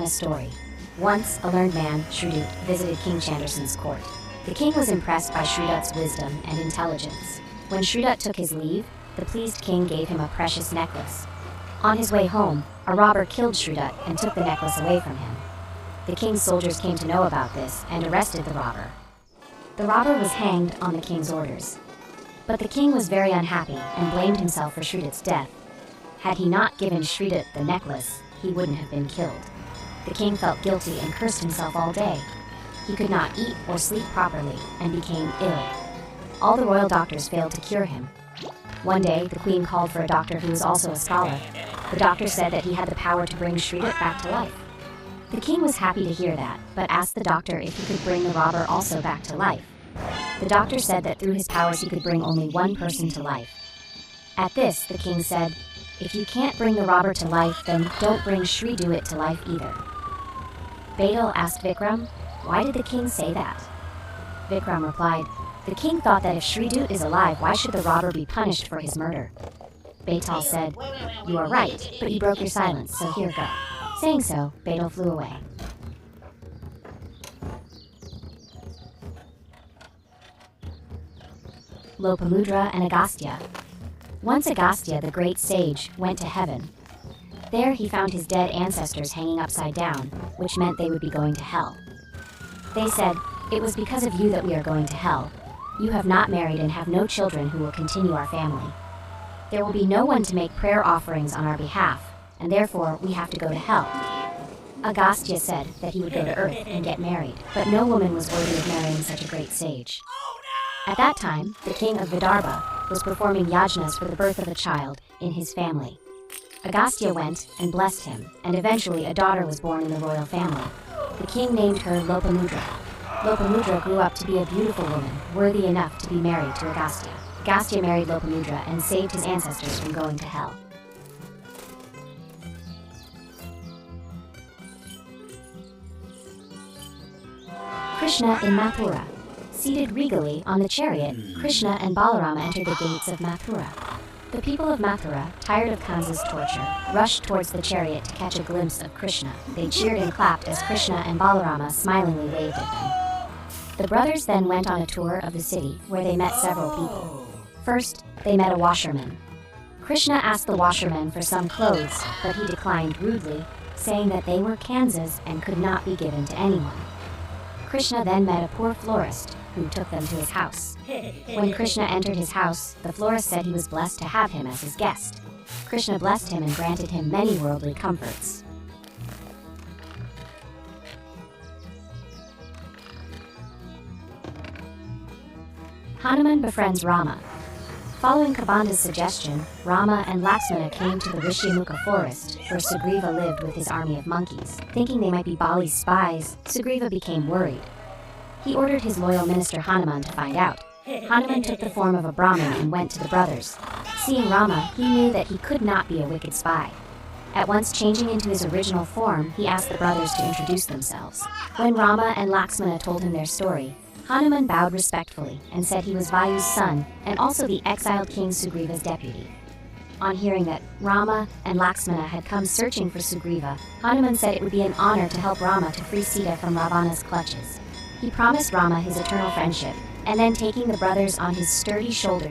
and a story. Once, a learned man, Shrudut, visited King Chandrasen's court. The king was impressed by Shrudut's wisdom and intelligence. When Shrudut took his leave, the pleased king gave him a precious necklace. On his way home, a robber killed Shrudut and took the necklace away from him. The king's soldiers came to know about this and arrested the robber. The robber was hanged on the king's orders. But the king was very unhappy and blamed himself for Shrudut's death. Had he not given Shrudut the necklace, he wouldn't have been killed. The king felt guilty and cursed himself all day. He could not eat or sleep properly and became ill. All the royal doctors failed to cure him. One day, the queen called for a doctor who was also a scholar. The doctor said that he had the power to bring Shrudut back to life. The king was happy to hear that, but asked the doctor if he could bring the robber also back to life. The doctor said that through his powers he could bring only one person to life. At this, the king said, "If you can't bring the robber to life, then don't bring Shrudut to life either." Betel asked Vikram, "Why did the king say that?" Vikram replied, "The king thought that if Shrudut is alive, why should the robber be punished for his murder?" Betel said, "You are right, but you broke your silence, so here go." Saying so, Betel flew away. Lopamudra and Agastya. Once Agastya, the great sage, went to heaven. There he found his dead ancestors hanging upside down, which meant they would be going to hell. They said, "It was because of you that we are going to hell. You have not married and have no children who will continue our family. There will be no one to make prayer offerings on our behalf, and therefore we have to go to hell." Agastya said that he would go to earth and get married, but no woman was worthy of marrying such a great sage. At that time, the king of Vidarbha was performing yajnas for the birth of a child in his family. Agastya went and blessed him, and eventually a daughter was born in the royal family. The king named her Lopamudra. Lopamudra grew up to be a beautiful woman, worthy enough to be married to Agastya. Agastya married Lopamudra and saved his ancestors from going to hell. Krishna in Mathura. Seated regally on the chariot, Krishna and Balarama entered the gates of Mathura. The people of Mathura, tired of Kansa's torture, rushed towards the chariot to catch a glimpse of Krishna. They cheered and clapped as Krishna and Balarama smilingly waved at them. The brothers then went on a tour of the city, where they met several people. First, they met a washerman. Krishna asked the washerman for some clothes, but he declined rudely, saying that they were Kansas and could not be given to anyone. Krishna then met a poor florist, who took them to his house. When Krishna entered his house, the florist said he was blessed to have him as his guest. Krishna blessed him and granted him many worldly comforts. Hanuman befriends Rama. Following Kabanda's suggestion, Rama and Lakshmana came to the Rishimukha forest, where Sugriva lived with his army of monkeys. Thinking they might be Bali's spies, Sugriva became worried. He ordered his loyal minister Hanuman to find out. Hanuman took the form of a Brahmin and went to the brothers. Seeing Rama, he knew that he could not be a wicked spy. At once changing into his original form, he asked the brothers to introduce themselves. When Rama and Lakshmana told him their story, Hanuman bowed respectfully and said he was Vayu's son and also the exiled King Sugriva's deputy. On hearing that Rama and Lakshmana had come searching for Sugriva, Hanuman said it would be an honor to help Rama to free Sita from Ravana's clutches. He promised Rama his eternal friendship, and then taking the brothers on his sturdy shoulders,